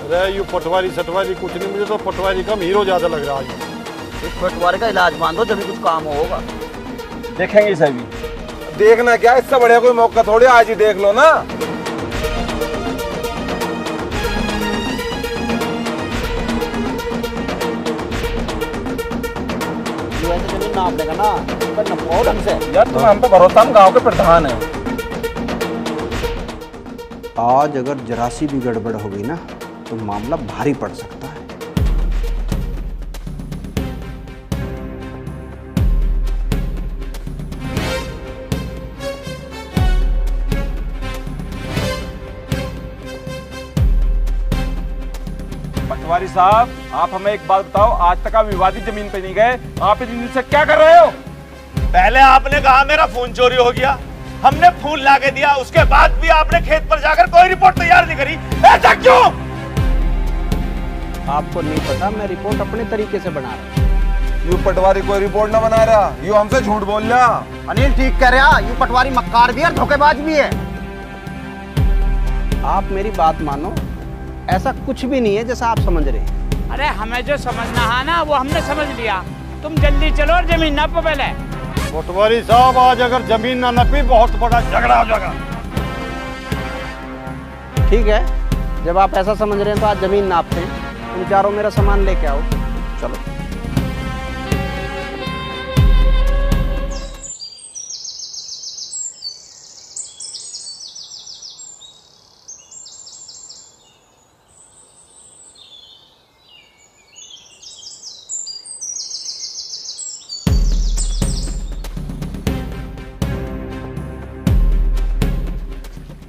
अरे यू पटवारी सटवारी कुछ नहीं, मुझे तो पटवारी का हीरो ज्यादा लग रहा है। इस पटवारी का इलाज मान दो, जब भी कुछ काम होगा। देखेंगे सभी। देखना क्या, इससे बढ़िया कोई मौका थोड़ी, आज ही देख लो ना। जमीन नाप लेगा ना, पर नपाओ ढंग से। यार तुम्हें हम पे भरोसा, हम गांव के प्रधान हैं। आज अगर जरा सी भी गड़बड़ हो गई ना तो मामला भारी पड़ सकता है। पटवारी साहब, आप हमें एक बात बताओ, आज तक आप विवादित जमीन पे नहीं गए, आप इतनी दिन से क्या कर रहे हो? पहले आपने कहा मेरा फोन चोरी हो गया, हमने फोन ला के दिया, उसके बाद भी आपने खेत पर जाकर कोई रिपोर्ट तैयार नहीं करी। ऐसा क्यों? आपको नहीं पता, मैं रिपोर्ट अपने तरीके से बना रहा हूँ। यू पटवारी कोई रिपोर्ट ना बना रहा, यू हमसे झूठ बोल रहा। अनिल ठीक कह रहा, यू पटवारी मक्कार भी है, धोखेबाज भी है। आप मेरी बात मानो, ऐसा कुछ भी नहीं है जैसा आप समझ रहे हैं। अरे हमें जो समझना है ना वो हमने समझ लिया, तुम जल्दी चलो और जमीन नापो पहले। पटवारी साहब, आज अगर जमीन ना नपी बहुत बड़ा झगड़ा हो जाएगा। ठीक है, जब आप ऐसा समझ रहे हैं तो आज जमीन नापते हैं। तुम चारों मेरा सामान लेके आओ, चलो।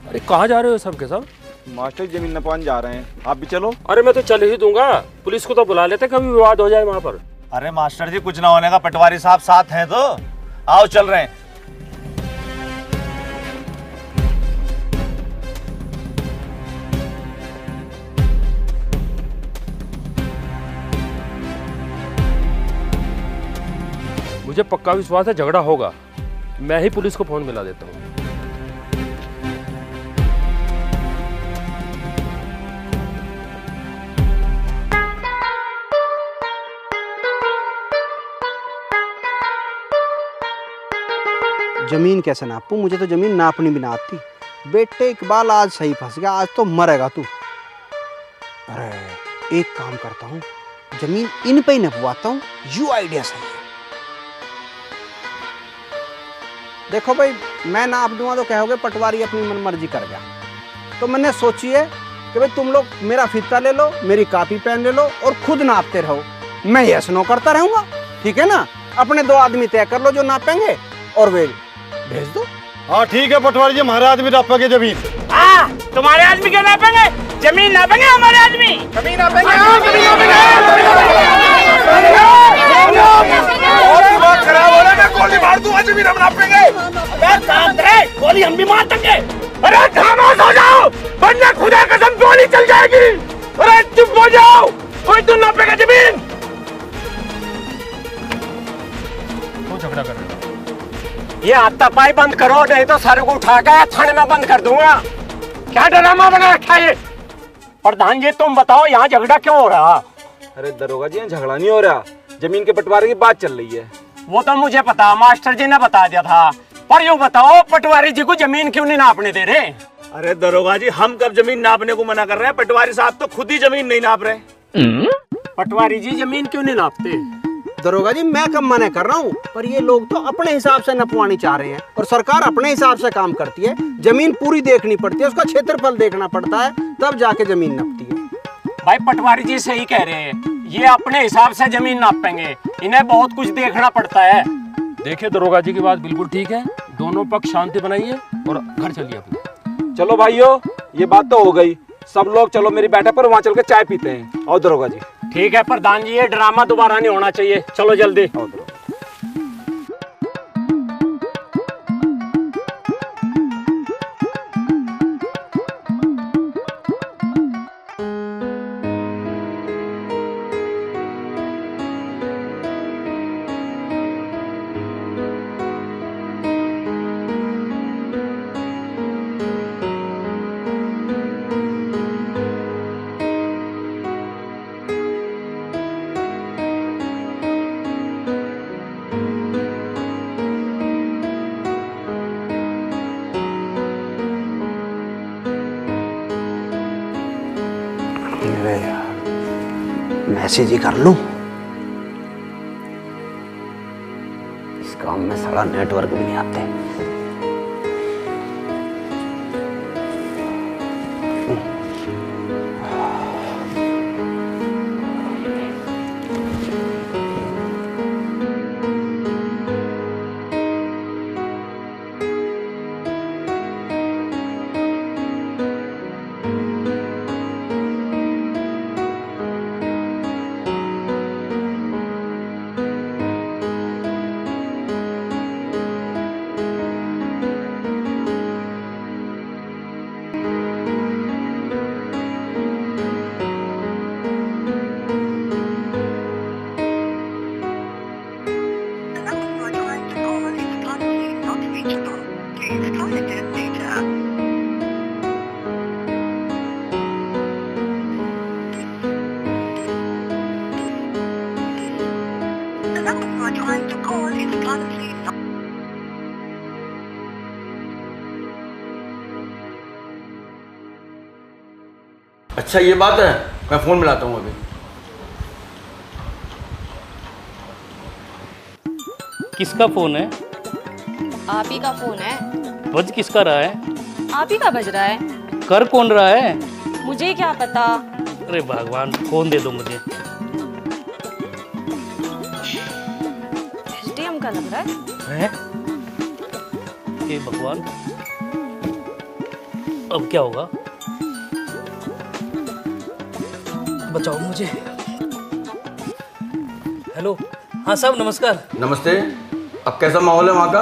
अरे कहाँ जा रहे हो सब के सब? मास्टर जमीन नपवाने जा रहे हैं, आप भी चलो। अरे मैं तो चल ही दूंगा, पुलिस को तो बुला लेते, कभी विवाद हो जाए वहाँ पर। अरे मास्टर जी, कुछ ना होने का, पटवारी साहब साथ हैं तो आओ चल रहे हैं। मुझे पक्का विश्वास है झगड़ा होगा, मैं ही पुलिस को फोन मिला देता हूँ। जमीन कैसे नापूं? मुझे तो जमीन नापनी भी ना आती। बेटे इकबाल, आज सही फंस गया, आज तो मरेगा तू। अरे एक काम करता हूँ, जमीन इन पे ही नपवाता हूँ, यू आइडिया सही है। देखो भाई, मैं नाप दूंगा तो कहोगे पटवारी अपनी मनमर्जी कर गया, तो मैंने सोची है कि भाई तुम लोग मेरा फीता ले लो, मेरी कॉपी पेन ले लो और खुद नापते रहो, मैं यस नो करता रहूंगा। ठीक है ना? अपने 2 आदमी तय कर लो जो नापेंगे और वे भेज दो। हाँ ठीक है पटवारी जी, हमारे आदमी नापेंगे जमीन। तुम्हारे आदमी क्यों नापेंगे? जमीन नापेंगे हमारे आदमी। जमीन नापेंगे। खराब हो रहा है, गोली मार दूंगा, जमीन हम नापेंगे। गोली हम भी मार देंगे। अरे खामोश हो जाओ, वरना खुदा कसम गोली चल जाएगी। अरे चुप हो जाओ, कोई तो नापेगा जमीन। क्यों झगड़ा कर रहे हो? ये हाथापाई बंद करो, नहीं तो सर को उठा के थाने में बंद कर दूंगा। क्या ड्रामा बना रखा है? प्रधान जी तुम बताओ, यहाँ झगड़ा क्यों हो रहा? अरे दरोगा जी, यहाँ झगड़ा नहीं हो रहा, जमीन के बंटवारे की बात चल रही है। वो तो मुझे पता, मास्टर जी ने बता दिया था, पर यूँ बताओ पटवारी जी को जमीन क्यों नहीं नापने दे रहे? अरे दरोगा जी, हम कब जमीन नापने को मना कर रहे हैं? पटवारी साहब तो खुद ही जमीन नहीं नाप रहे। पटवारी जी जमीन क्यों नहीं नापते? दरोगा जी, मैं कब मना कर रहा हूँ, पर ये लोग तो अपने हिसाब से नपवानी चाह रहे हैं और सरकार अपने हिसाब से काम करती है। जमीन पूरी देखनी पड़ती है, उसका क्षेत्रफल देखना पड़ता है, तब जाके जमीन नपती है। भाई पटवारी जी सही कह रहे हैं, ये अपने हिसाब से जमीन नापेंगे, इन्हें बहुत कुछ देखना पड़ता है। देखिए दरोगा जी की बात बिल्कुल ठीक है, दोनों पक्ष शांति बनाइए और घर चलिए अपने। चलो भाइयों, ये बात तो हो गई, सब लोग चलो मेरी बैठक पर, वहाँ चल के चाय पीते हैं। और दरोगा जी ठीक है प्रधान जी, ये ड्रामा दोबारा नहीं होना चाहिए, चलो जल्दी। अरे यार, मैसेज ही कर लूं। इस काम में साला नेटवर्क भी नहीं आते। अच्छा ये बात है, मैं फोन मिलाता हूँ अभी। किसका फोन है? आप ही का फोन है। बज किसका रहा है? आप ही का बज रहा है। कर कौन रहा है? मुझे क्या पता। अरे भगवान, फोन दे दो मुझे। एसडीएम का लग रहा है। हे भगवान, अब क्या होगा? बचाओ मुझे। हेलो, हाँ साहब नमस्कार। नमस्ते। अब कैसा माहौल है वहाँ का?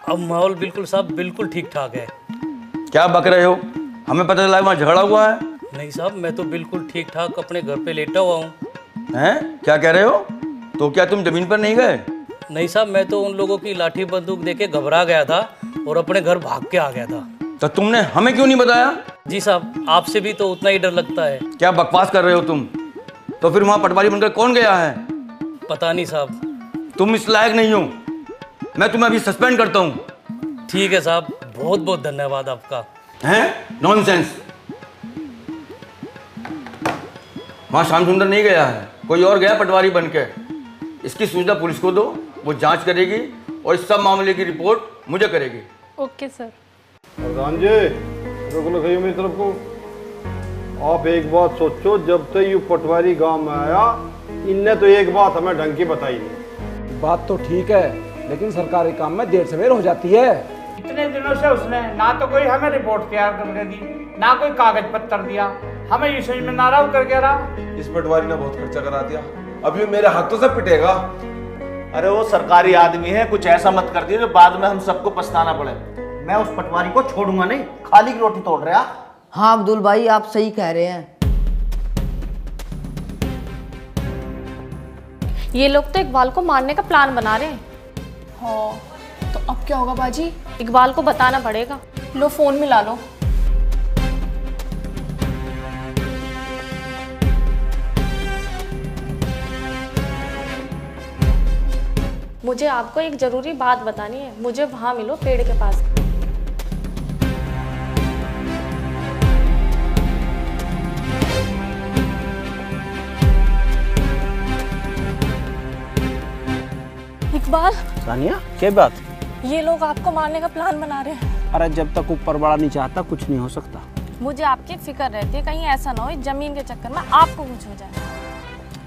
अब माहौल बिल्कुल साहब बिल्कुल ठीक ठाक है। क्या बक रहे हो? हमें पता चला वहाँ झगड़ा हुआ है। नहीं साहब, मैं तो बिल्कुल ठीक ठाक अपने घर पे लेटा हुआ हूँ। हैं? क्या कह रहे हो? तो क्या तुम जमीन पर नहीं गए? नहीं साहब, मैं तो उन लोगों की लाठी बंदूक देके घबरा गया था और अपने घर भाग के आ गया था। तो तुमने हमें क्यों नहीं बताया? जी साहब, आपसे भी तो उतना ही डर लगता है। क्या बकवास कर रहे हो तुम? तो फिर वहाँ पटवारी बनकर कौन गया है? पता नहीं साहब। तुम इस लायक नहीं हो। मैं तुम्हें अभी सस्पेंड करता हूँ। ठीक है साहब, बहुत बहुत धन्यवाद आपका। हैं? नॉनसेंस। वहाँ श्याम सुंदर नहीं गया है, कोई और गया पटवारी बन के। इसकी सूचना पुलिस को दो, वो जांच करेगी और इस सब मामले की रिपोर्ट मुझे करेगी। Okay sir. प्रधान जी रुक लो मेरी तरफ को। आप एक बात सोचो, जब तक ये पटवारी गांव में आया इनने तो एक बात हमें ढंग की बताई नहीं। बात तो ठीक है, लेकिन सरकारी काम में देर सवेर हो जाती है। इतने दिनों से उसने ना तो कोई हमें रिपोर्ट तैयार करके दी, ना कोई कागज पत्तर दिया। हमें ये समझ में नाराज करके रहा। इस पटवारी ने बहुत खर्चा करा दिया, अभी मेरे हाथों से पिटेगा। अरे वो सरकारी आदमी है, कुछ ऐसा मत कर दिए जो बाद में हम सबको पछताना पड़े। मैं उस पटवारी को छोड़ूंगा नहीं, खाली की रोटी तोड़ रहा। हाँ अब्दुल भाई, आप सही कह रहे हैं। ये लोग तो इकबाल को मारने का प्लान बना रहे हैं। हाँ, तो अब क्या होगा बाजी? इकबाल को बताना पड़ेगा। लो फोन मिला लो। मुझे आपको एक जरूरी बात बतानी है। मुझे वहां मिलो, पेड़ के पास। इकबाल। सानिया, क्या बात? ये लोग आपको मारने का प्लान बना रहे हैं। अरे जब तक ऊपर वाला नहीं चाहता कुछ नहीं हो सकता। मुझे आपकी फिक्र रहती है, कहीं ऐसा ना हो जमीन के चक्कर में आपको कुछ हो जाए।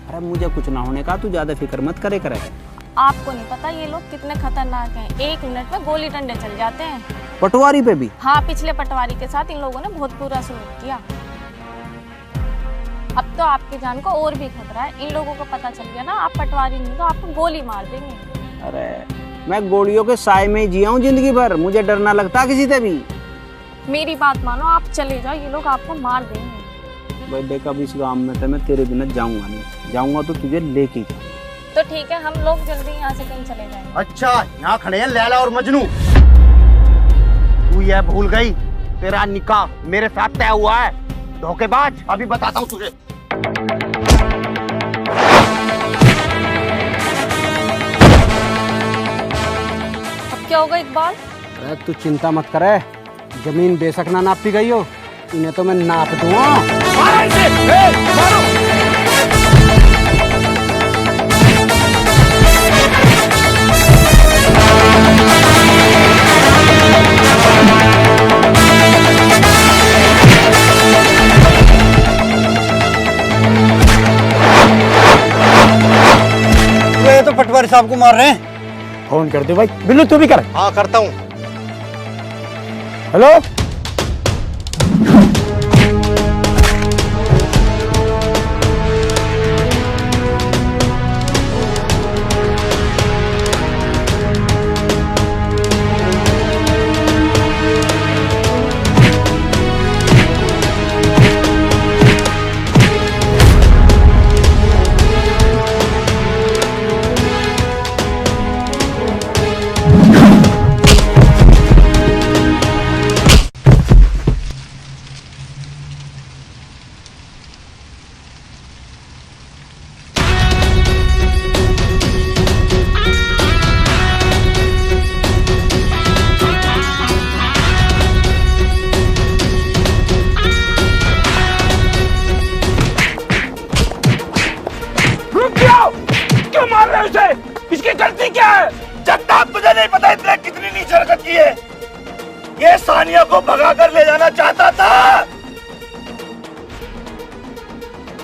अरे मुझे कुछ ना होने का तू ज्यादा फिक्र मत करे। आपको नहीं पता ये लोग कितने खतरनाक हैं। 1 मिनट में गोली डंडे चल जाते हैं। पटवारी पे भी? हाँ, पिछले पटवारी के साथ इन लोगों ने बहुत बुरा सलूक किया। अब तो आपकी जान को और भी खतरा है। इन लोगों को पता चल गया ना आप पटवारी नहीं तो आपको गोली मार देंगे। अरे मैं गोलियों के साए में ही जिया हूँ जिंदगी भर, मुझे डर ना लगता किसी से भी। मेरी बात मानो, आप चले जाओ, ये लोग आपको मार देंगे। भाई देख, अब इस गाँव में तो मैं तेरे बिना जाऊंगा नहीं। जाऊंगा तो तुझे लेके जाऊंगा। तो ठीक है, हम लोग जल्दी यहाँ से कहीं चले जाएंगे। अच्छा, यहाँ खड़े हैं लैला और मजनू। तू ये भूल गई, तेरा निकाह मेरे साथ तय हुआ है। धोखेबाज, अभी बताता हूँ तुझे। अब क्या होगा इकबाल? अरे तू चिंता मत करे, जमीन बेशक ना नापी गई हो, इन्हें तो मैं नाप दूंगा। मारो इसे, मारो। ये तो पटवारी साहब को मार रहे हैं। फोन कर दो भाई। बिल्लू तू भी कर। हाँ करता हूँ। हेलो। इसकी गलती क्या है? जगताप तुझे नहीं पता इसने कितनी नीच हरकत की है? ये सानिया को भगा कर ले जाना चाहता था।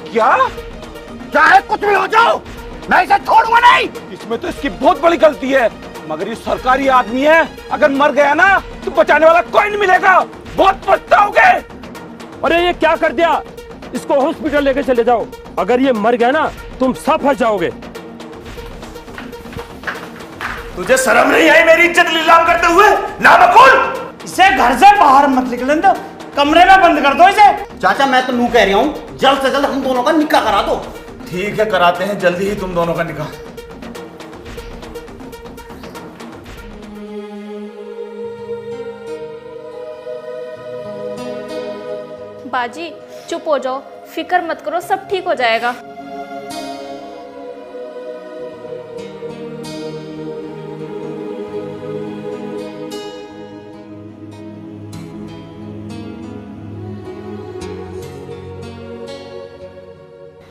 क्या? चाहे कुछ भी हो जाओ, मैं इसे छोड़ूंगा नहीं। इसमें तो इसकी बहुत बड़ी गलती है, मगर ये सरकारी आदमी है, अगर मर गया ना तो बचाने वाला कोई नहीं मिलेगा। बहुत पछताओगे। अरे ये क्या कर दिया? इसको हॉस्पिटल लेके चले जाओ। अगर ये मर गया ना तुम सब फंस जाओगे। तुझे शर्म नहीं आई मेरी इज्जत नीलाम करते हुए? नामकुल! इसे घर से बाहर मत निकलने दो, कमरे में बंद कर दो इसे। चाचा मैं तो यूं कह रहा हूँ, जल्द से जल्द हम दोनों का निकाह करा दो। ठीक है, कराते हैं जल्दी ही तुम दोनों का निकाह। बाजी चुप हो जाओ, फिक्र मत करो, सब ठीक हो जाएगा।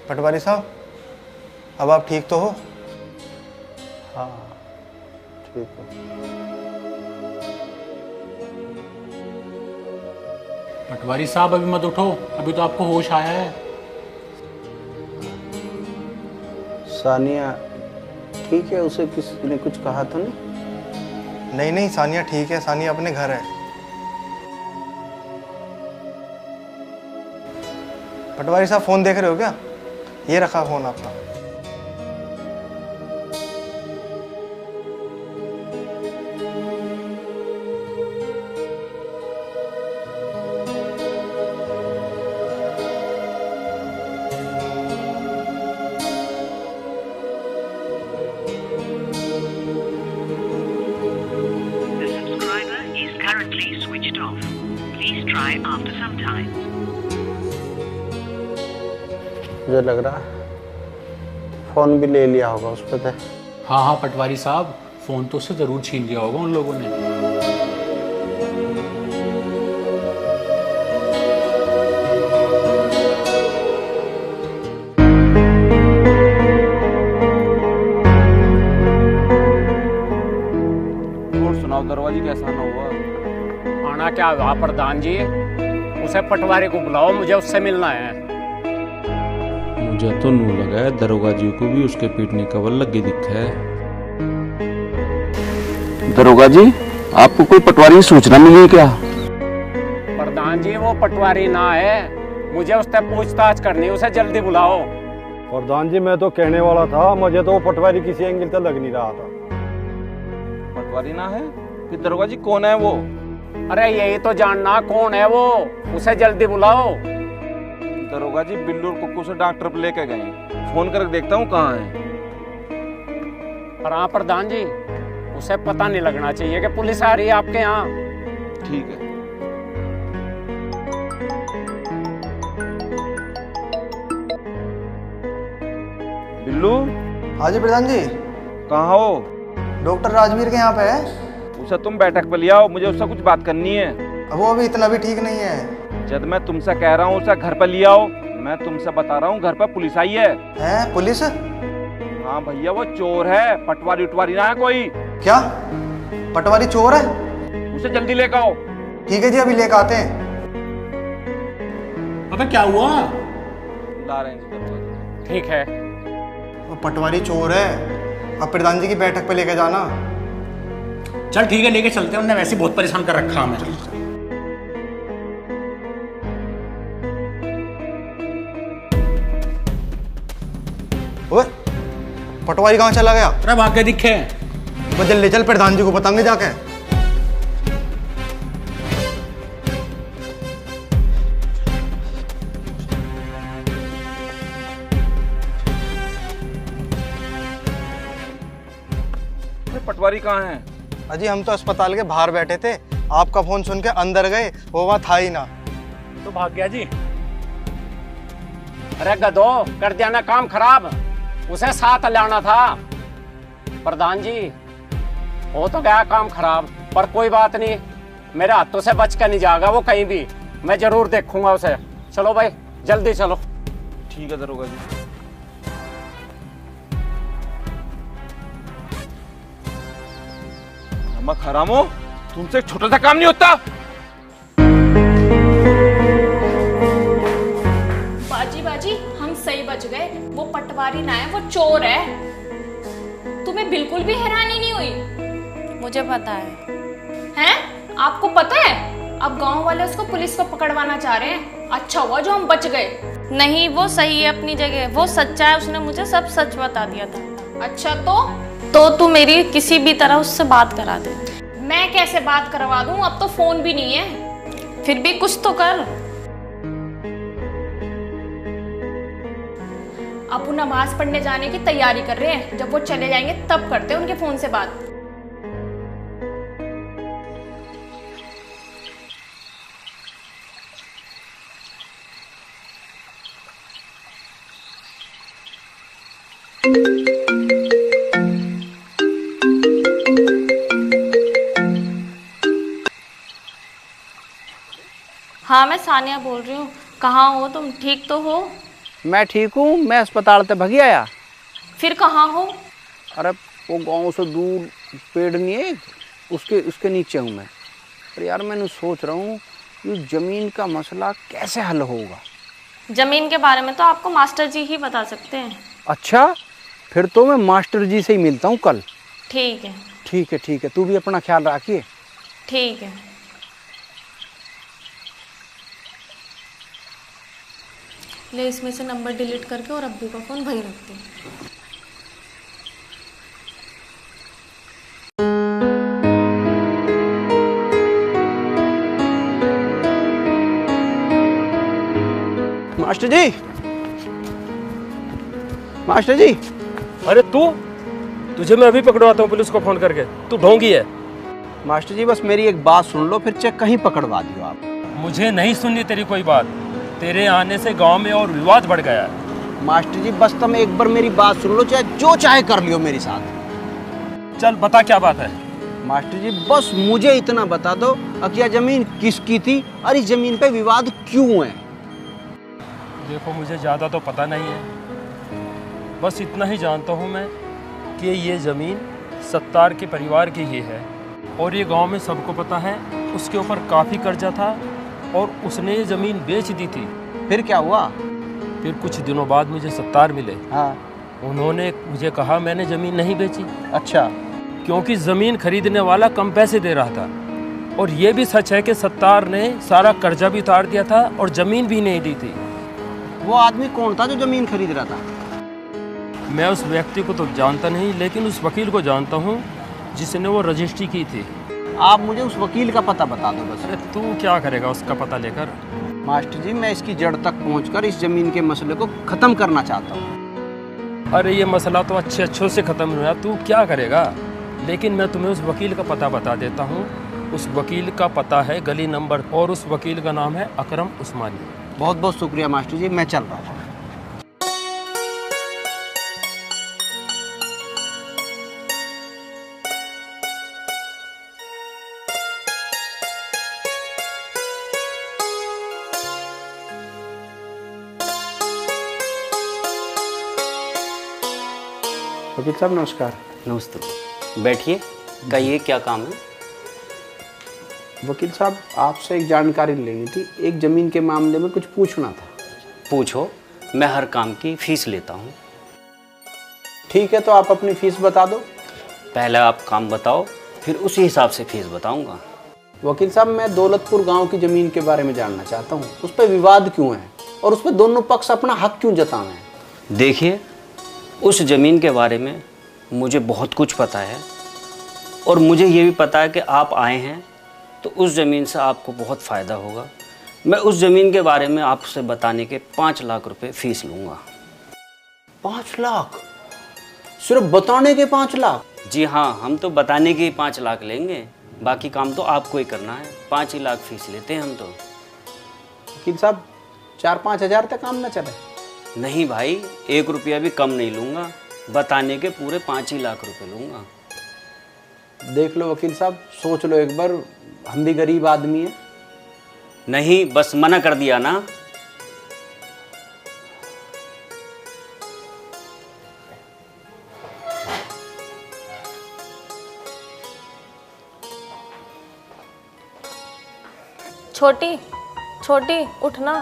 पटवारी साहब, अब आप ठीक तो हो? हाँ ठीक हो। पटवारी साहब अभी मत उठो, अभी तो आपको होश आया है। सानिया ठीक है? उसे किसी ने कुछ कहा तो नहीं? नहीं नहीं, सानिया ठीक है, सानिया अपने घर है। पटवारी साहब फोन देख रहे हो क्या? ये रखा फोन आपका। मुझे लग रहा फोन भी ले लिया होगा उस पर। हाँ हाँ पटवारी साहब, फोन तो उससे जरूर छीन लिया होगा उन लोगों ने। और सुनाओ दरवाजी, कैसा ना हुआ? आना क्या हुआ प्रधान जी? उसे पटवारी को बुलाओ, मुझे उससे मिलना है। मुझे तो नू लगा है दरोगा जी को भी उसके पीटने का बल लगी दिखा है। दरोगा जी, आपको कोई पटवारी की सूचना मिली क्या? प्रधान जी वो पटवारी ना है, मुझे उससे पूछताछ करनी, उसे जल्दी बुलाओ। प्रधान जी मैं तो कहने वाला था, मुझे तो वो पटवारी किसी एंगल से लग नहीं रहा था। पटवारी ना है? फिर दरोगा जी कौन है वो? अरे यही तो जानना कौन है वो, उसे जल्दी बुलाओ। दरोगा जी बिल्लू और कुक्कू से डॉक्टर पे लेके गए, फोन करके देखता हूँ कहाँ है। पर हाँ प्रधान जी, उसे पता नहीं लगना चाहिए कि पुलिस आ रही है आपके यहाँ। ठीक है। बिल्लू। हाँ जी प्रधान जी। कहाँ हो? डॉक्टर राजवीर के यहाँ पे है। उसे तुम बैठक पे ले आओ, मुझे उससे कुछ बात करनी है। अब वो अभी इतना भी ठीक नहीं है। जब मैं तुमसे कह रहा हूँ उसे घर पर लिया आओ, मैं तुमसे बता रहा हूँ घर पर पुलिस आई है। हैं? पुलिस? हाँ भैया, वो चोर है, पटवारी उटवारी ना है कोई। क्या पटवारी चोर है? उसे जल्दी लेकर आओ। ठीक है जी, अभी लेकर आते हैं। अबे क्या हुआ? ला रहे हैं जी दरवाजे। ठीक है। वो पटवारी चोर है, अब प्रधान जी की बैठक पे लेके जाना। चल ठीक है, लेके चलते हैं, उन्हें वैसे बहुत परेशान कर रखा हमें। ओए, पटवारी कहाँ चला गया? अरे भाग के दिखे। वो जल्दी चल, प्रधान जी को बताएंगे जाके। पटवारी कहाँ है? अजी हम तो अस्पताल के बाहर बैठे थे, आपका फोन सुन के अंदर गए, वो वहाँ था ही ना। तो भाग गया जी। अरे गधो, कर दिया ना काम खराब, उसे साथ लाना था। प्रधान जी, हो तो गया काम खराब, पर कोई बात नहीं, मेरे हाथों से बच कर नहीं जाएगा वो कहीं भी। मैं जरूर देखूंगा उसे। चलो भाई, जल्दी चलो। ठीक है दरोगा जी। नमक हरामो, तुमसे एक छोटा सा काम नहीं होता। बाजी बाजी, हम सही बच गए। वो पटवारी ना है, वो चोर है। तुम्हें बिल्कुल भी हैरानी नहीं हुई? मुझे पता है। हैं? आपको पता है? अब गांव वाले उसको पुलिस को पकड़वाना चाह रहे हैं। अच्छा हुआ जो हम बच गए। नहीं, वो सही है अपनी जगह, वो सच्चा है, उसने मुझे सब सच बता दिया था। अच्छा तो तू मेरी किसी भी तरह उससे बात करा दे। मैं कैसे बात करवा दूं? अब तो फोन भी नहीं है। फिर भी कुछ तो कर। अब वो नमाज पढ़ने जाने की तैयारी कर रहे हैं, जब वो चले जाएंगे तब करते हैं उनके फोन से बात। हाँ, मैं सानिया बोल रही हूँ। कहाँ हो तुम? ठीक तो हो? मैं ठीक हूँ, मैं अस्पताल से भगी आया। फिर कहाँ हो? अरे वो गांव से दूर पेड़ नहीं है, उसके नीचे हूँ मैं। पर यार मैंने सोच रहा हूँ ये ज़मीन का मसला कैसे हल होगा। जमीन के बारे में तो आपको मास्टर जी ही बता सकते हैं। अच्छा, फिर तो मैं मास्टर जी से ही मिलता हूँ कल। ठीक है। ठीक है ठीक है, तू भी अपना ख्याल रखिए। ठीक है। ले, इसमें से नंबर डिलीट करके और अब्बू का फोन वहीं रखते हैं। मास्टर जी, मास्टर जी। अरे तुझे मैं अभी पकड़वाता हूँ पुलिस को फोन करके। तू ढोंगी है। मास्टर जी बस मेरी एक बात सुन लो, फिर चेक कहीं पकड़वा दियो आप। मुझे नहीं सुननी तेरी कोई बात। तेरे आने से गांव में और विवाद बढ़ गया है। मास्टर जी बस तुम एक बार मेरी बात सुन लो, चाहे जो चाहे कर लियो मेरे साथ। चल बता क्या बात है। मास्टर जी बस मुझे इतना बता दो, क्या जमीन किसकी थी और इस जमीन पे विवाद क्यों है? देखो, मुझे ज़्यादा तो पता नहीं है, बस इतना ही जानता हूँ मैं कि ये ज़मीन सत्तार के परिवार की ही है और ये गांव में सबको पता है। उसके ऊपर काफ़ी कर्जा था और उसने ये ज़मीन बेच दी थी। फिर क्या हुआ? फिर कुछ दिनों बाद मुझे सत्तार मिले। हाँ। उन्होंने मुझे कहा मैंने ज़मीन नहीं बेची। अच्छा। क्योंकि ज़मीन खरीदने वाला कम पैसे दे रहा था। और ये भी सच है कि सत्तार ने सारा कर्जा भी उतार दिया था और ज़मीन भी नहीं दी थी। वो आदमी कौन था जो ज़मीन खरीद रहा था? मैं उस व्यक्ति को तो जानता नहीं, लेकिन उस वकील को जानता हूँ जिसने वो रजिस्ट्री की थी। आप मुझे उस वकील का पता बता दो बस। अरे तू क्या करेगा उसका पता लेकर? मास्टर जी मैं इसकी जड़ तक पहुंचकर इस जमीन के मसले को ख़त्म करना चाहता हूँ। अरे ये मसला तो अच्छे से ख़त्म हुआ, तू क्या करेगा? लेकिन मैं तुम्हें उस वकील का पता बता देता हूँ। उस वकील का पता है गली नंबर, और उस वकील का नाम है अकरम उस्मानी। बहुत बहुत शुक्रिया मास्टर जी, मैं चल रहा हूँ। वकील साहब नमस्कार। नमस्ते, बैठिए, कहिए क्या काम है। वकील साहब आपसे एक जानकारी लेनी थी, एक ज़मीन के मामले में कुछ पूछना था। पूछो, मैं हर काम की फीस लेता हूँ। ठीक है, तो आप अपनी फीस बता दो। पहले आप काम बताओ, फिर उसी हिसाब से फीस बताऊंगा। वकील साहब मैं दौलतपुर गांव की ज़मीन के बारे में जानना चाहता हूँ, उस पर विवाद क्यों है और उस पर दोनों पक्ष अपना हक क्यों जताए हैं। देखिए, उस ज़मीन के बारे में मुझे बहुत कुछ पता है और मुझे ये भी पता है कि आप आए हैं तो उस ज़मीन से आपको बहुत फ़ायदा होगा। मैं उस ज़मीन के बारे में आपसे बताने के 5 लाख रुपए फीस लूँगा। 5 लाख? सिर्फ बताने के 5 लाख? जी हाँ, हम तो बताने के ही 5 लाख लेंगे, बाकी काम तो आपको ही करना है। 5 ही लाख फीस लेते हैं हम तो। वकील साहब 4-5 हज़ार तक काम न चले? नहीं भाई, 1 रुपया भी कम नहीं लूँगा, बताने के पूरे 5 ही लाख रुपए लूँगा। देख लो वकील साहब, सोच लो एक बार, हम भी गरीब आदमी हैं। नहीं, बस मना कर दिया ना। छोटी छोटी उठना।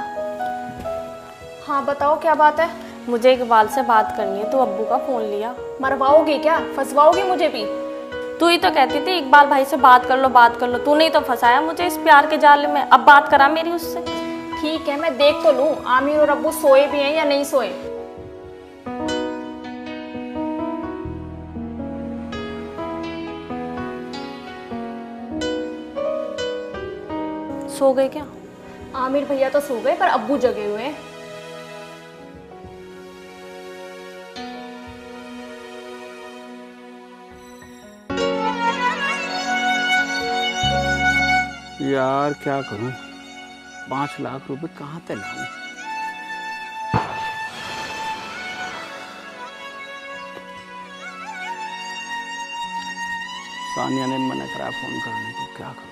हाँ बताओ क्या बात है। मुझे इकबाल से बात करनी है, तो अब्बू का फोन लिया। मरवाओगे क्या, फंसवाओगे मुझे भी। तू ही तो कहती थी इकबाल भाई से बात कर लो बात कर लो, तूने ही तो फंसाया मुझे इस प्यार के जाल में। अब बात करा मेरी उससे। ठीक है, मैं देख तो लूं आमिर और अब्बू सोए भी हैं या नहीं सोए। सो गए क्या? आमिर भैया तो सो गए पर अब्बू जगे हुए हैं। यार क्या करूं, 5 लाख रुपए कहाँ से लाऊं। सानिया ने मना करा फोन करने को, क्या करूं।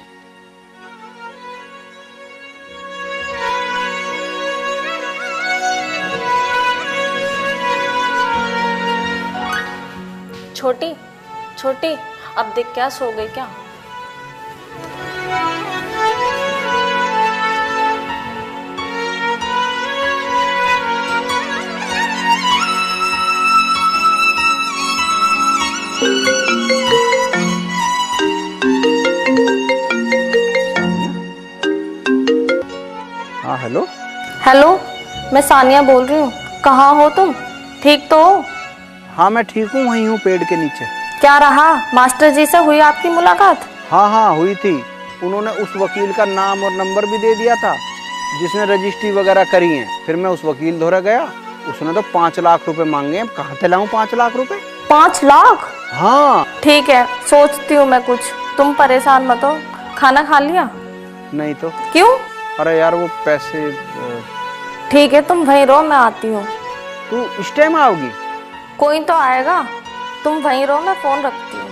छोटी छोटी, अब देख क्या सो गई क्या? हाँ हेलो। हेलो, मैं सानिया बोल रही हूँ। कहाँ हो तुम? ठीक तो हो? हाँ मैं ठीक हूँ, वहीं हूँ पेड़ के नीचे। क्या रहा, मास्टर जी से हुई आपकी मुलाकात? हाँ हाँ हुई थी। उन्होंने उस वकील का नाम और नंबर भी दे दिया था जिसने रजिस्ट्री वगैरह करी है। फिर मैं उस वकील धोरा गया, उसने तो 5 लाख रुपए मांगे। कहाँ से लाऊं 5 लाख रुपए? 5 लाख? हाँ। ठीक है, सोचती हूँ मैं कुछ, तुम परेशान मत हो। खाना खा लिया? नहीं तो। क्यों? अरे यार वो पैसे। ठीक है, तुम वहीं रहो, मैं आती हूँ। तू इस टाइम आओगी? कोई तो आएगा, तुम वहीं रहो, मैं फोन रखती हूँ।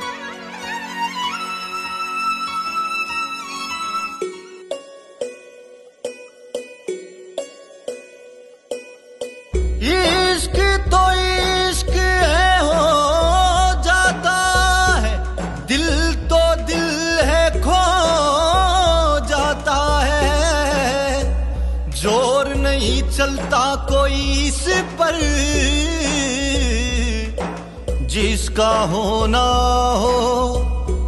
इश्क तो इश्क है, हो जाता है, दिल तो दिल है, खो जाता है, जोर नहीं चलता कोई इस पर, जिसका होना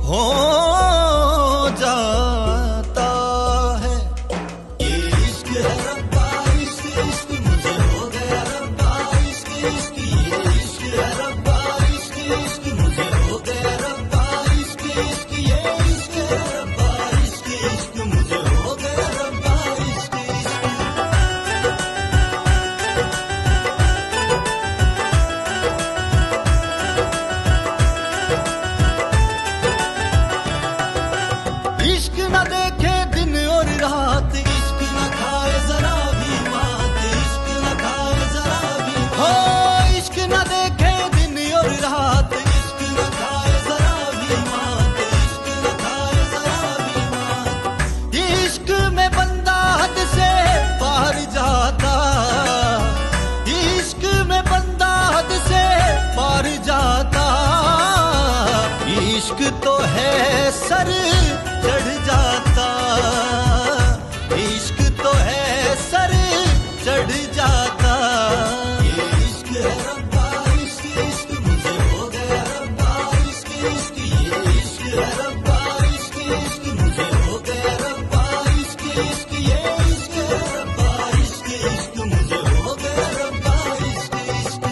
हो जाता है। ये इश्क है रब्बा, इश्क इश्क मुझे हो गया रब्बा, इश्क इश्क ये इश्क है रब्बा, इश्क इश्क मुझे हो गया रब्बा, इश्क इश्क ये इश्क है रब्बा, इश्क इश्क मुझे हो गया रब्बा, इश्क सर चढ़ जाता, इश्क तो है सर चढ़ जाता। ये इश्क है रब्बा, इश्क इश्क मुझे हो गया रब्बा, इश्क इश्क ये इश्क है रब्बा, इश्क इश्क मुझे हो गया रब्बा, इश्क इश्क ये इश्क है रब्बा, इश्क इश्क मुझे हो गया रब्बा, इश्क इश्क।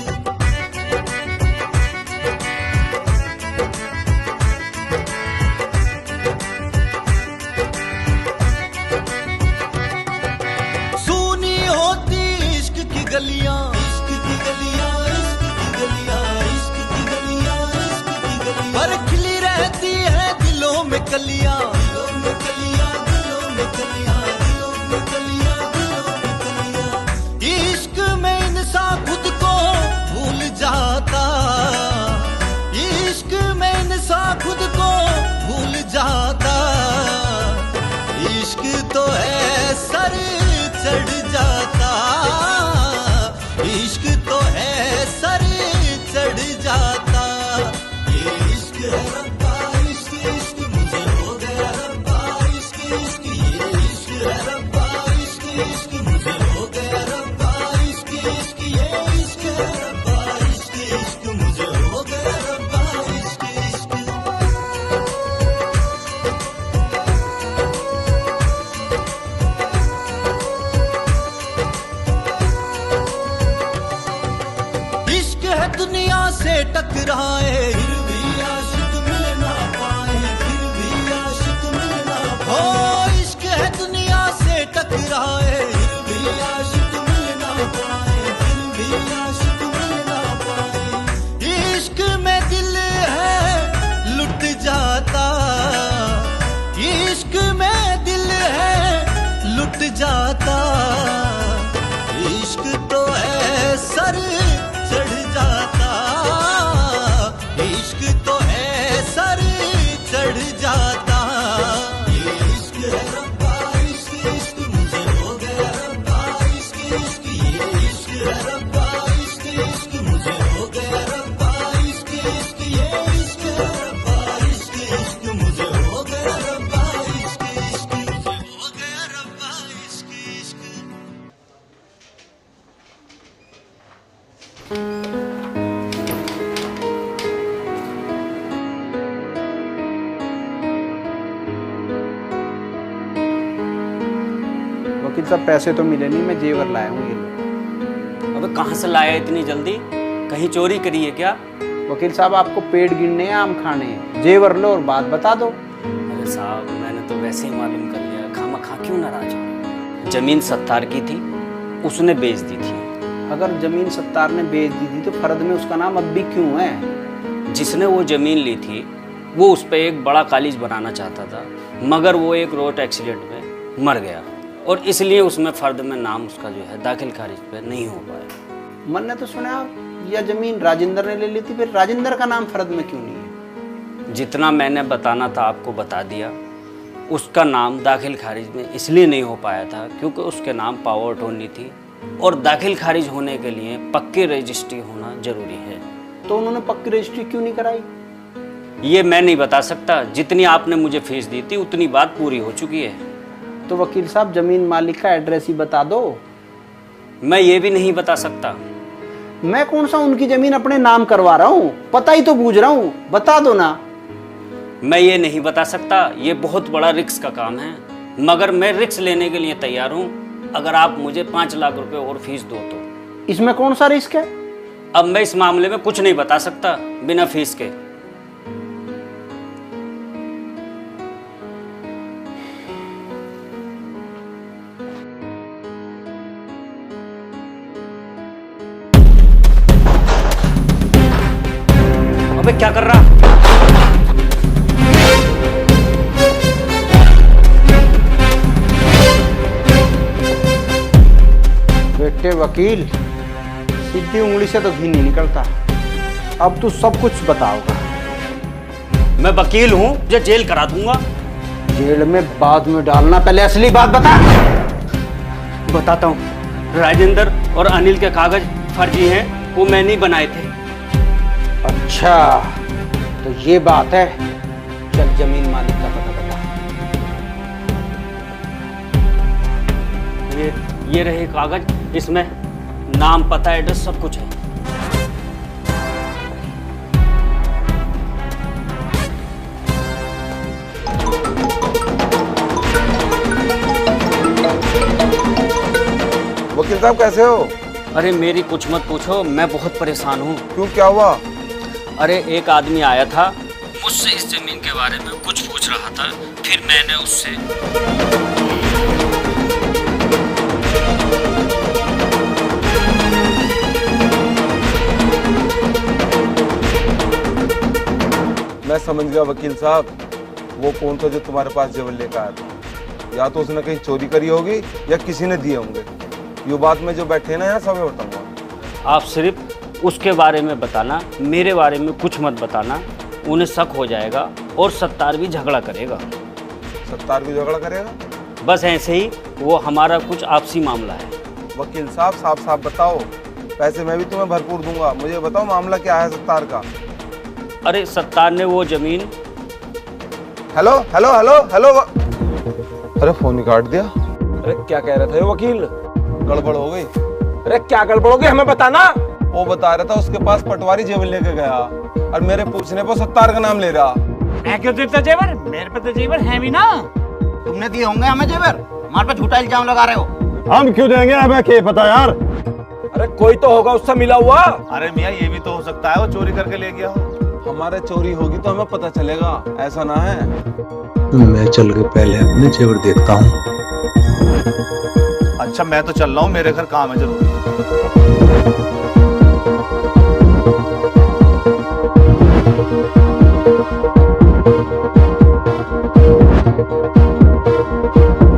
सुनी होती इश्क की गलियां, इश्क की गलियां, इश्क की गलियां, इश्क की गलियां, इश्क की गलियां, पर खिली रहती है दिलों में कलियां, दिलों में कलियां, दिलों में कलियां, दिलों में कलियां, दिलों में कलियां। इश्क में इंसान खुद को भूल जाता, इश्क में इंसान खुद को भूल जाता। इश्क तो है सर चढ़ जाता, इश्क तो है सर चढ़ जाता। ये इश्क है रब्बा, इश्क इश्क मुझे हो गया रब्बा, इश्क इश्क ये इश्क है रब्बा, इश्क इश्क मुझे हो गया रब्बा, इश्क इश्क ये इश्क है रब्बा, इश्क इश्क मुझे हो गया रब्बा, इश्क इश्क। इश्क है दुनिया से टकराए फिर भी आशिक मिल ना पाए, फिर भी आशिक मिल ना पाए। इश्क है दुनिया से टकराए फिर भी आशिक मिल ना पाए, फिर भी आशिक मिल ना पाए। इश्क में दिल है लुट जाता, इश्क में दिल है लुट जाता। इश्क तो है सर चढ़ जाता, इश्क तो है सर चढ़ जाता। ये इश्क है रब्बा, इश्क इश्क मुझे हो गया रब्बा, इश्क इश्क ये इश्क है रब्बा, इश्क इश्क मुझे हो गया रब्बा, इश्क इश्क ये इश्क है रब्बा, इश्क इश्क मुझे हो गया रब्बा, इश्क इश्क मुझे हो गया रब्बा, इश्क इश्क। वकील साहब पैसे तो मिले नहीं, मैं जेवर लाया हूँ ये लो। अबे कहाँ से लाया इतनी जल्दी? कहीं चोरी करी है क्या? वकील साहब आपको पेड़ गिनने हैं, आम खाने हैं, जेवर लो और बात बता दो। अरे साहब मैंने तो वैसे ही मालूम कर लिया, खामा खा क्यों नाराज हो? जमीन सत्तार की थी, उसने बेच दी थी। अगर जमीन सत्तार ने बेच दी थी तो फर्द में उसका नाम अब भी क्यों है? जिसने वो जमीन ली थी वो उस पर एक बड़ा कॉलेज बनाना चाहता था, मगर वो एक रोड एक्सीडेंट में मर गया और इसलिए उसमें फर्द में नाम उसका जो है दाखिल खारिज पे नहीं हो पाया। मैंने तो सुना यह जमीन राजेंद्र ने ले ली थी, फिर राजेंद्र का नाम फर्द में क्यों नहीं है? जितना मैंने बताना था आपको बता दिया। उसका नाम दाखिल खारिज में इसलिए नहीं हो पाया था क्योंकि उसके नाम पावर अटॉर्नी थी और दाखिल खारिज होने के लिए पक्की रजिस्ट्री होना जरूरी है। तो उन्होंने पक्की रजिस्ट्री क्यों नहीं कराई? ये मैं नहीं बता सकता, जितनी आपने मुझे फीस दी थी उतनी बात पूरी हो चुकी है। तो वकील साहब जमीन मालिक का एड्रेस ही बता दो। मैं ये भी नहीं बता सकता। मैं कौन सा उनकी जमीन अपने नाम करवा रहा हूँ, पता ही तो पूछ रहा हूँ, बता दो ना। मैं ये नहीं बता सकता, ये बहुत बड़ा रिस्क का काम है, मगर मैं रिस्क लेने के लिए तैयार हूँ अगर आप मुझे 5 लाख रुपए और फीस दो तो। इसमें कौन सा रिस्क है? अब मैं इस मामले में कुछ नहीं बता सकता बिना फीस के। अबे क्या कर रहा? बेटे वकील, सीधी उंगली से तो घी नहीं निकलता। अब तू सब कुछ बताओगा। मैं वकील हूं, मुझे जेल करा दूंगा। जेल में बाद में डालना, पहले असली बात बता। बताता हूं। राजेंद्र और अनिल के कागज फर्जी हैं, वो मैंने ही बनाए थे। अच्छा तो ये बात है। चल जमीन मालिक का पता ये रहे कागज, इसमें नाम, पता, एड्रेस सब कुछ है। वकील साहब कैसे हो? अरे मेरी कुछ मत पूछो, मैं बहुत परेशान हूँ। क्यों, क्या हुआ? अरे एक आदमी आया था, मुझसे इस जमीन के बारे में कुछ पूछ रहा था, फिर मैंने उससे मैं समझ गया वकील साहब, वो कौन था जो तुम्हारे पास जेवर लेकर आया था? या तो उसने कहीं चोरी करी होगी या किसी ने दिए होंगे। ये बात में जो बैठे हैं ना यहाँ सब बताऊंगा। आप सिर्फ उसके बारे में बताना, मेरे बारे में कुछ मत बताना, उन्हें शक हो जाएगा और सत्तार भी झगड़ा करेगा। सत्तार भी झगड़ा करेगा? बस ऐसे ही, वो हमारा कुछ आपसी मामला है। वकील साहब साफ साफ बताओ, पैसे मैं भी तुम्हें भरपूर दूंगा, मुझे बताओ मामला क्या है सत्तार का। अरे सत्तार ने वो जमीन। हेलो हेलो हेलो हेलो, अरे फोन ही काट दिया। अरे क्या कह रहा था ये वकील? गड़बड़ हो गई। अरे क्या गड़बड़ हो गई, हमें बताना। वो बता रहा था उसके पास पटवारी जेवर लेके गया और मेरे पूछने पर सत्तार का नाम ले रहा। मैं क्यों देता जेवर? मेरे पे तो जेवर है भी ना। तुमने दिए होंगे हमें जेवर, हमारे पे झूठा इल्जाम लगा रहे हो। हम क्यों देंगे, हमें क्या पता यार। अरे कोई तो होगा उससे मिला हुआ। अरे मियाँ ये भी तो हो सकता है वो चोरी करके ले गया हो। हमारे चोरी होगी तो हमें पता चलेगा, ऐसा ना है। मैं चल के पहले अपने जेवर देखता हूँ। अच्छा मैं तो चल रहा हूँ, मेरे घर काम है जरूरी।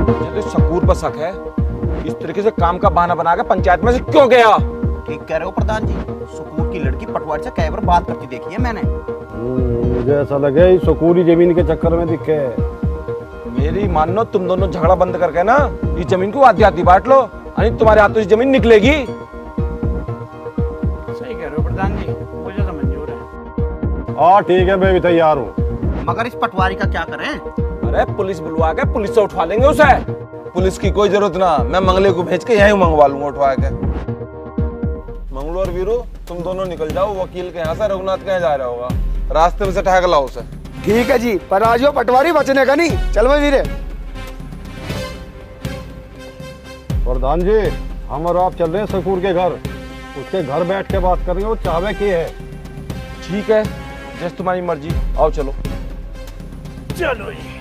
मुझे तो शकूर पर शक है, इस तरीके से काम का बहाना बना के पंचायत में से क्यों गया? ठीक कह रहे हो प्रधान जी, सुकूर की लड़की पटवारी से कई बार बात करती देखी है मैंने। मुझे ऐसा लगे सुकूरी जमीन के चक्कर में दिखे। मेरी मानो तुम दोनों झगड़ा बंद करके ना इस जमीन को आधी आधी बांट लो, यानी तुम्हारे हाथों से जमीन निकलेगी। सही कह रहे हो प्रधान जी, मुझे तो मंजूर है। हाँ ठीक है, मैं भी तैयार हूँ। मगर इस पटवारी का क्या करें? अरे पुलिस बुलवा के पुलिस से उठवा लेंगे उसे। पुलिस की कोई जरूरत ना, मैं मंगले को भेज के यहीं मंगवा लूंगा उठवा के। मंगलू और वीरू तुम दोनों निकल जाओ वकील के यहाँ से, रघुनाथ के यहाँ जा रहा होगा, रास्ते में से ठहक लाओ उसे। ठीक है जी, पर आज वो पटवारी बचने का नहीं। चल भाई वीरे। प्रधान जी, हम और आप चल रहे हैं सकूर के घर, उसके घर बैठ के बात करेंगे, वो चाहवे की है। ठीक है, जैसे तुम्हारी मर्जी, आओ चलो। चलो जी।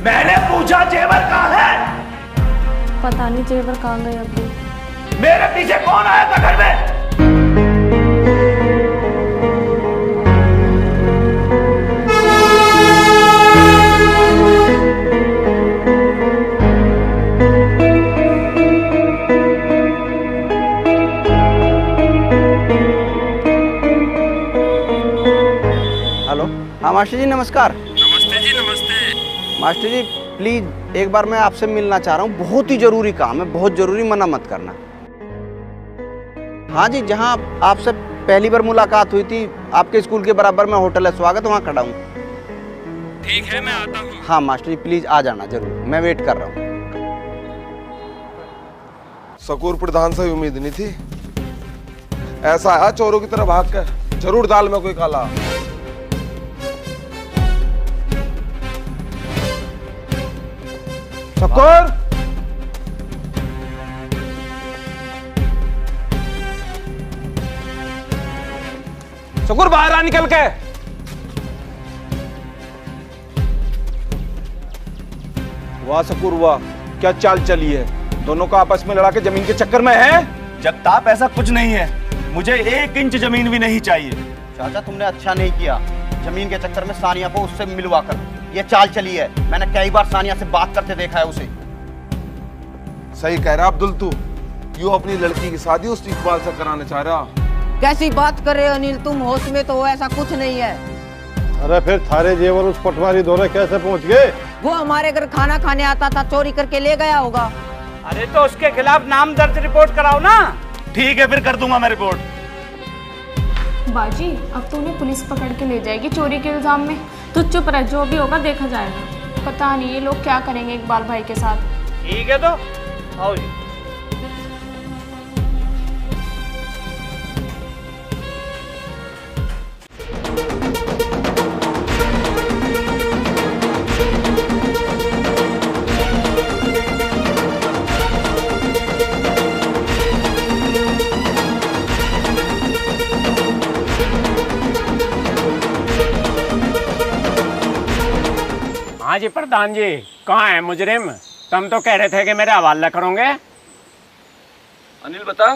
मैंने पूछा जेवर कहाँ है? पता नहीं जेवर कहाँ गए अभी। मेरे पीछे कौन आया था घर में? हेलो, हाँ मास्टर जी नमस्कार। नमस्ते जी, नमस्ते। मास्टर जी प्लीज एक बार मैं आपसे मिलना चाह रहा हूँ, बहुत ही जरूरी काम है, बहुत जरूरी, मना मत करना। हाँ जी, जहाँ आपसे पहली बार मुलाकात हुई थी, आपके स्कूल के बराबर में होटल है स्वागत, वहाँ खड़ा हूँ। ठीक है, मैं आता हूँ। हाँ मास्टर जी प्लीज आ जाना जरूर, मैं वेट कर रहा हूँ। सकूर प्रधान से उम्मीद नहीं थी, ऐसा आया चोरों की तरह भाग कर, जरूर दाल में कोई काला। शकूर, शकूर बाहर आ निकल के। वाह शकूर वाह, क्या चाल चली है, दोनों का आपस में लड़ा के जमीन के चक्कर में है। जगताप ऐसा कुछ नहीं है, मुझे 1 इंच जमीन भी नहीं चाहिए। चाचा तुमने अच्छा नहीं किया, जमीन के चक्कर में सानिया को उससे मिलवा कर ये चाल चली है। मैंने कई बार सानिया से बात करते देखा है उसे। सही कह रहा अब्दुल तू। यू अपनी लड़की की शादी उस इकबाल से कराना चाह रहा। कैसी बात कर रहे हो अनिल, तुम होश में तो हो, ऐसा कुछ नहीं है। अरे फिर थारे जेवर उस पटवारी दौरे कैसे पहुंच गए? वो हमारे घर खाना खाने आता था, चोरी करके ले गया होगा। अरे तो उसके खिलाफ नाम दर्ज रिपोर्ट कराओ ना। ठीक है, फिर कर दूंगा मैं रिपोर्ट। बाजी अब तो उन्हें पुलिस पकड़ के ले जाएगी चोरी के इल्जाम में। तो चुप रह, जो भी होगा देखा जाएगा। पता नहीं ये लोग क्या करेंगे इकबाल भाई के साथ। ठीक है तो आओ जी। हाँ जी प्रधान जी, कहाँ है मुजरिम? तुम तो कह रहे थे कि मेरे हवाले करोगे। अनिल बता।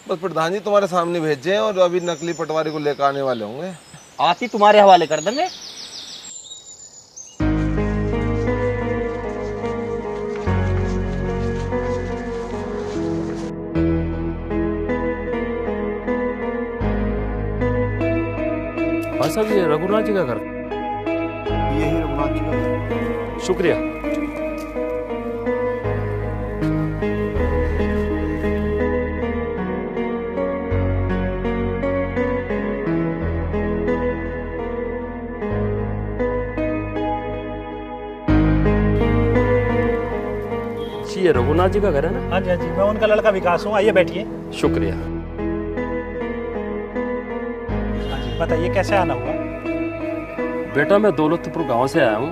बस प्रधान जी तुम्हारे सामने भेजे हैं और अभी नकली पटवारी को लेकर आने वाले होंगे। आज ही तुम्हारे हवाले कर देंगे। भाई साहब ये रघुनाथ जी का घर। यही रघुनाथ जी का घर। शुक्रिया। ये रघुनाथ जी का घर है ना? हाँ जी हाँ जी, मैं उनका लड़का विकास हूँ। आइए बैठिए। शुक्रिया। हाँ जी बताइए कैसे आना हुआ? बेटा मैं दौलतपुर गांव से आया हूँ,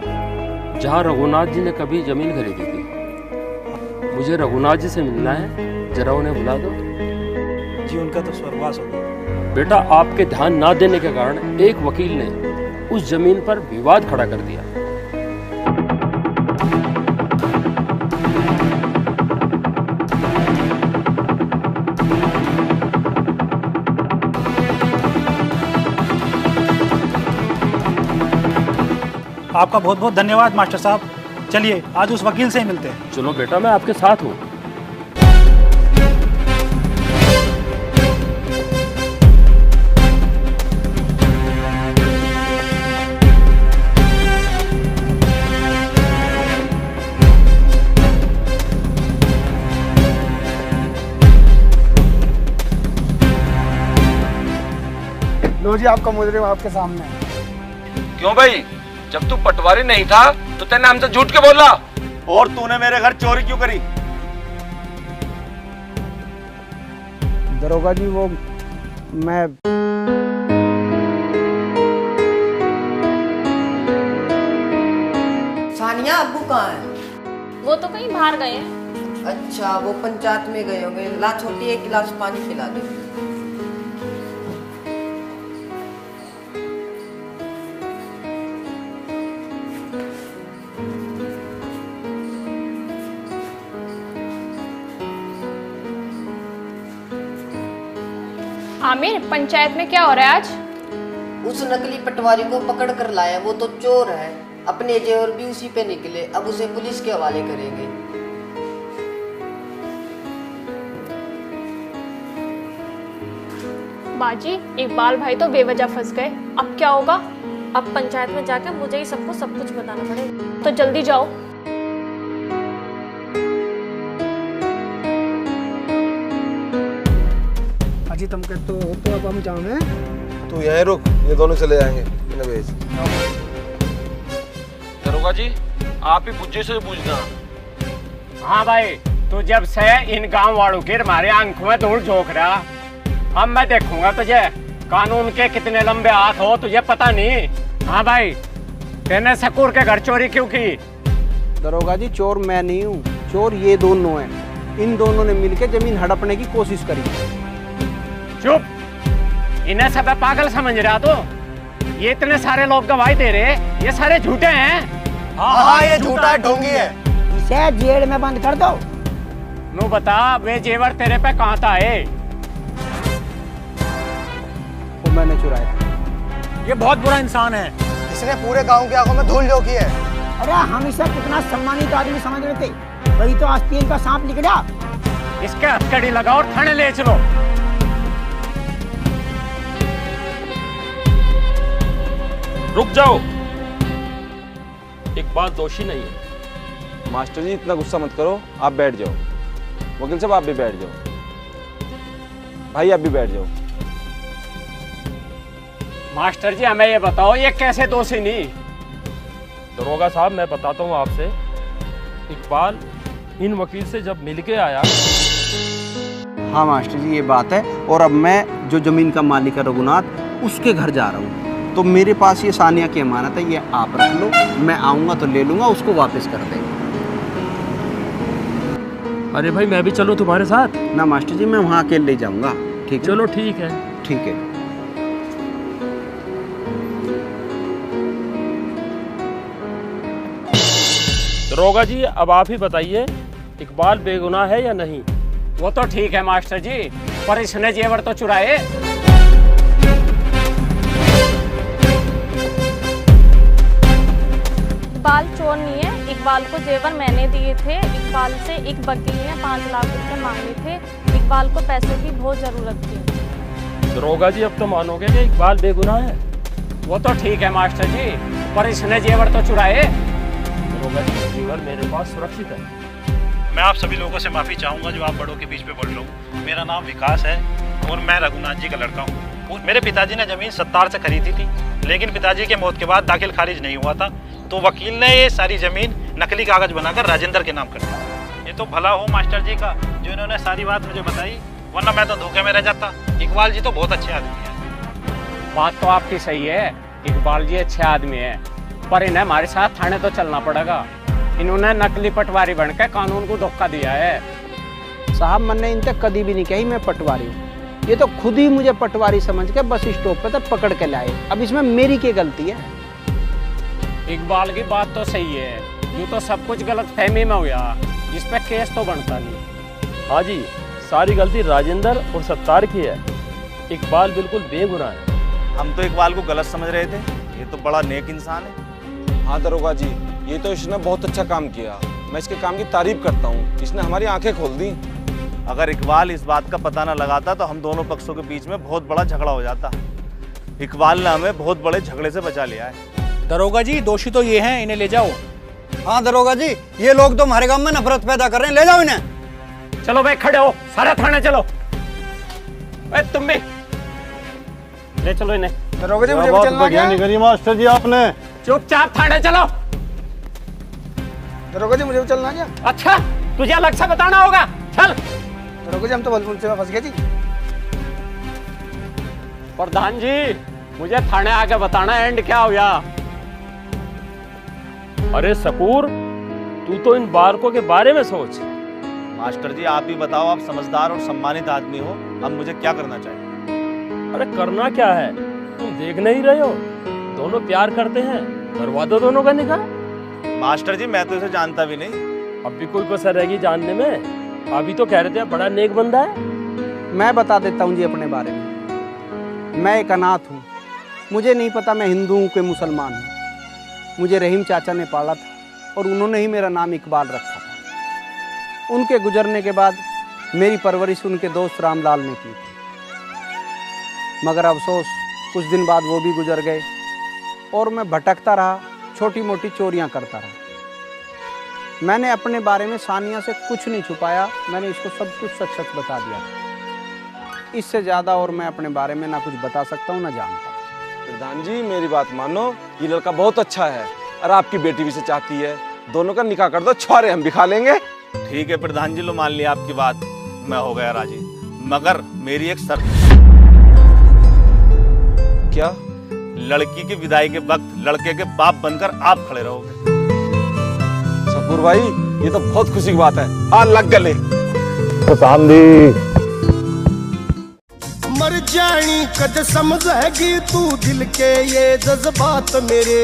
जहाँ रघुनाथ जी ने कभी जमीन खरीदी थी। मुझे रघुनाथ जी से मिलना है, जरा उन्हें बुला दो। जी उनका तो स्वर्गवास हो गया। बेटा आपके ध्यान ना देने के कारण एक वकील ने उस जमीन पर विवाद खड़ा कर दिया। आपका बहुत बहुत धन्यवाद मास्टर साहब। चलिए आज उस वकील से ही मिलते हैं। चलो बेटा मैं आपके साथ हूँ। लो जी आपका मुजरिम आपके सामने है। क्यों भाई, जब तू पटवारी नहीं था तो तेने हमसे झूठ के बोला? और तूने मेरे घर चोरी क्यों करी? दरोगा जी वो मैं सानिया अब्बू कहाँ है? वो तो कहीं बाहर गए हैं। अच्छा वो पंचायत में गए होंगे। ला छोटी एक गिलास पानी पिला दे। आमिर पंचायत में क्या हो रहा है आज? उस नकली पटवारी को पकड़ कर लाया, वो तो चोर है। अपने जेवर भी उसी पे निकले, अब उसे पुलिस के हवाले करेंगे। बाजी इकबाल भाई तो बेवजह फंस गए। अब क्या होगा? अब पंचायत में जाकर मुझे ही सबको सब कुछ बताना पड़ेगा। तो जल्दी जाओ। अजी तुम कहते हो तो अब हम जाए। तू यहीं रुक, ये दोनों चले जाएंगे। इन्हें भेज। दरोगा जी आप ही बुज्जे से पूछना। हाँ भाई, तू जब से इन गांव वालों के हमारे आंखों में धूल झोंक रहा, अब मैं देखूंगा तुझे कानून के कितने लंबे हाथ हो, तुझे पता नहीं। हाँ भाई, तेने सकूर के घर चोरी क्यों की? दरोगा जी चोर मैं नहीं हूँ, चोर ये दोनों हैं। इन दोनों ने मिलकर जमीन हड़पने की कोशिश करी। चुप, इन्हें सब पागल समझ रहा तो? ये इतने सारे लोग गवाही दे रहे, ये सारे झूठे हैं। हाँ ये झूठा है, ढोंगी है। इसे जेल में बंद कर दो। नू बता वे जेवर तेरे पे कहाँ था? वो मैंने चुराया। ये बहुत बुरा इंसान है, इसने पूरे गांव की आंखों में धूल झोंकी है। अरे हम इसे कितना सम्मानित आदमी समझ रहे थे, वही तो आज तेल का सांप निकला। इसके हथकड़ी लगाओ और थाने ले चलो। रुक जाओ, इकबाल दोषी नहीं है। मास्टर जी इतना गुस्सा मत करो, आप बैठ जाओ। वकील साहब आप भी बैठ जाओ। भाई आप भी बैठ जाओ। मास्टर जी हमें ये बताओ, ये कैसे दोषी नहीं? दरोगा साहब मैं बताता हूँ आपसे, इकबाल इन वकील से जब मिल के आया। हाँ मास्टर जी ये बात है। और अब मैं जो जमीन का मालिक है रघुनाथ, उसके घर जा रहा हूँ। तो मेरे पास ये सानिया की अमानत है, ये आप रख लो। मैं आऊँगा तो ले लूँगा, उसको वापस कर देंगे। अरे भाई मैं भी चलूँ तुम्हारे साथ? ना मास्टर जी मैं वहाँ अकेले ले जाऊँगा। ठीक है? चलो ठीक है। ठीक है। दरोगा जी अब आप ही बताइए, इकबाल बेगुनाह है या नहीं? वो तो ठीक है मास्टर जी, पर इसने जेवर तो चुराए। इकबाल चोर नहीं है, इकबाल को जेवर मैंने दिए थे। इकबाल से एक वकील ने 5 लाख रुपए मांगे थे। इकबाल को पैसों की बहुत जरूरत थी। दरोगा जी अब तो मानोगे कि इकबाल बेगुनाह है? वो तो ठीक है मास्टर जी, पर इसने जेवर तो चुराए। दरोगा जी जेवर मेरे पास सुरक्षित है। मैं आप सभी लोगों से माफ़ी चाहूँगा जो आप बड़ों के बीच में बोल रहा हूँ। मेरा नाम विकास है और मैं रघुनाथ जी का लड़का हूँ। मेरे पिताजी ने ज़मीन सत्तार से खरीदी थी, लेकिन पिताजी के मौत के बाद दाखिल खारिज नहीं हुआ था, तो वकील ने ये सारी ज़मीन नकली कागज़ बनाकर राजेंद्र के नाम कर दिया। ये तो भला हो मास्टर जी का जो इन्होंने सारी बात मुझे बताई, वरना मैं तो धोखे में रह जाता। इकबाल जी तो बहुत अच्छे आदमी है। बात तो आपकी सही है, इकबाल जी अच्छे आदमी है, पर इन्हें हमारे साथ थाने तो चलना पड़ेगा। इन्होंने नकली पटवारी बनकर कानून को धोखा दिया है। साहब मैंने इन तक कभी भी नहीं कही मैं पटवारी हूँ। ये तो खुद ही मुझे पटवारी समझ के बस स्टॉप पे तक पकड़ के लाए। अब इसमें मेरी क्या गलती है? इकबाल की बात तो सही है, यूँ तो सब कुछ गलत फहमी में हुआ, इस पे केस तो बनता नहीं। हाँ जी, सारी गलती राजेंद्र और सत्तार की है। इकबाल बिल्कुल बेगुनाह है। हम तो इकबाल को गलत समझ रहे थे, ये तो बड़ा नेक इंसान है। हाँ दरोगा जी, ये तो इसने बहुत अच्छा काम किया। मैं इसके काम की तारीफ करता हूँ, इसने हमारी आंखें खोल दी। अगर इकबाल इस बात का पता न लगाता तो हम दोनों पक्षों के बीच में बहुत बड़ा झगड़ा हो जाता। इकबाल ने हमें बहुत बड़े झगड़े से बचा लिया है। दरोगा जी दोषी तो ये हैं, इन्हें ले जाओ। हाँ दरोगा जी, ये लोग तो हमारे गांव में नफरत पैदा कर रहे हैं, ले जाओ इन्हें। चलो भाई खड़े हो, सारे थाने चलो। तुम भी ले चलो इन्हें। दरोगा जी मुझे बहुत चलना बढ़िया क्या? नहीं करी मास्टर जी आपने। चुपचाप थाने चलो। दरोगा जी मुझे चलना क्या? अच्छा तुझे अलग से बताना होगा, चल। दरोगा जी हम तो बलपुर से फंस गए जी। प्रधान जी मुझे थाने आके बताना एंड क्या हुआ। अरे सकूर, तू तो इन बारकों के बारे में सोच। मास्टर जी आप भी बताओ, आप समझदार और सम्मानित आदमी हो, अब मुझे क्या करना चाहिए? अरे करना क्या है, तुम देख नहीं रहे हो, दोनों प्यार करते हैं, करवा दो दोनों का निकाह। मास्टर जी मैं तो इसे जानता भी नहीं। अब भी कोई कसर रहेगी जानने में? अभी तो कह रहे थे बड़ा नेक बंदा है। मैं बता देता हूँ जी अपने बारे में। मैं एक अनाथ हूँ, मुझे नहीं पता मैं हिंदू हूँ कि मुसलमान हूँ। मुझे रहीम चाचा ने पाला था और उन्होंने ही मेरा नाम इकबाल रखा था। उनके गुजरने के बाद मेरी परवरिश उनके दोस्त रामलाल ने की थी, मगर अफसोस कुछ दिन बाद वो भी गुजर गए और मैं भटकता रहा, छोटी मोटी चोरियां करता रहा। मैंने अपने बारे में सानिया से कुछ नहीं छुपाया, मैंने इसको सब कुछ सच सच बता दिया। इससे ज़्यादा और मैं अपने बारे में ना कुछ बता सकता हूँ ना जानता। प्रधान जी मेरी बात मानो, ये लड़का बहुत अच्छा है और आपकी बेटी भी इसे चाहती है, दोनों का निकाह कर दो, छुआरे हम भी खा लेंगे। ठीक है प्रधान जी, लो मान लिया आपकी बात, मैं हो गया राजी, मगर मेरी एक शर्त। क्या? लड़की की विदाई के वक्त लड़के के बाप बनकर आप खड़े रहोगे। सकूर भाई ये तो बहुत खुशी की बात है, आ लग गले। मर जानी कद समझेगी तू दिल के ये जज्बात मेरे,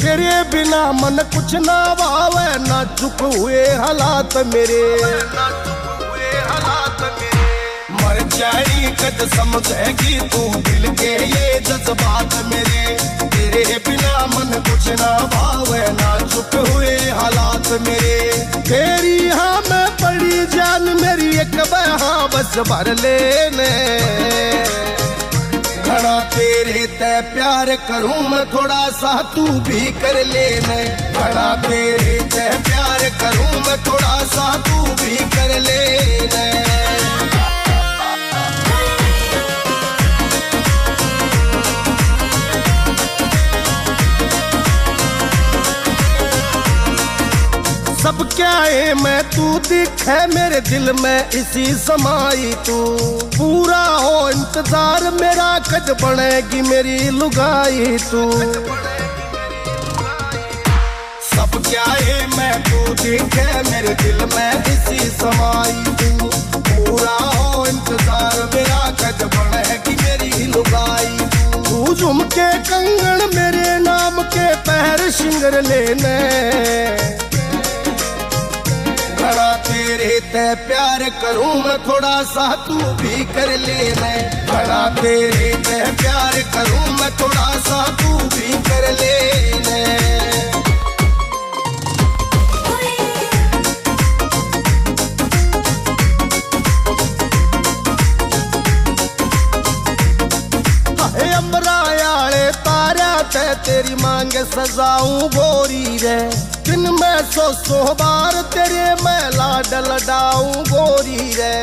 तेरे बिना मन कुछ ना भावे, ना झुक हुए हालात मेरे, ना झुक हुए हालात मेरे। मर जानी कद समझेगी तू दिल के ये जज्बात मेरे, तेरे बिना मन कुछ ना भावे ना चुप हुए हालात मेरे। तेरी हाँ मैं पड़ी जान मेरी एक हाँ बस भर लेने, घना तेरे ते प्यार करूं मैं थोड़ा सा तू भी कर लेने, घना तेरे ते प्यार करूं मैं थोड़ा सा तू भी कर लेने। सब क्या है मैं तू दिखे मेरे दिल में इसी समाई तू, पूरा हो इंतजार मेरा कद बनेगी मेरी लुगाई तू। सब क्या है मैं तू दिखे मेरे दिल में इसी समाई तू, पूरा हो इंतजार मेरा कद बनेगी मेरी लुगाई तू। झुमके कंगन मेरे नाम के पहर शिंगर लेने, घना तेरे ते प्यार करूं मैं थोड़ा सा तू भी कर लेने, घना तेरे ते प्यार करूं मैं थोड़ा सा तू भी कर लेने। अमरायाले तारा ते तेरी मांगे सजाऊं गोरी रे, दिन में सौ बार तेरे मैं लाड लडाऊं गोरी रे।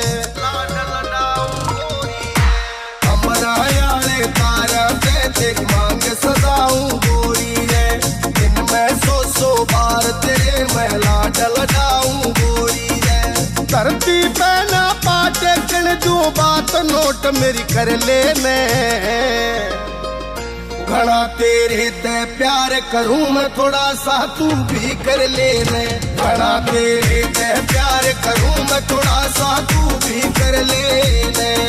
अमरायाले तारा ते तेरी मांगे सजाऊं गोरी रे, दिन में सौ बार तेरे मैं लाड लडाऊं गोरी रे। धरती पे ना पाटे कण जो बात नोट मेरी कर लेने, घना तेरे ते प्यार करूं मैं थोड़ा सा तू भी कर लेने, घना तेरे ते प्यार करूं मैं थोड़ा सा तू भी कर लेने।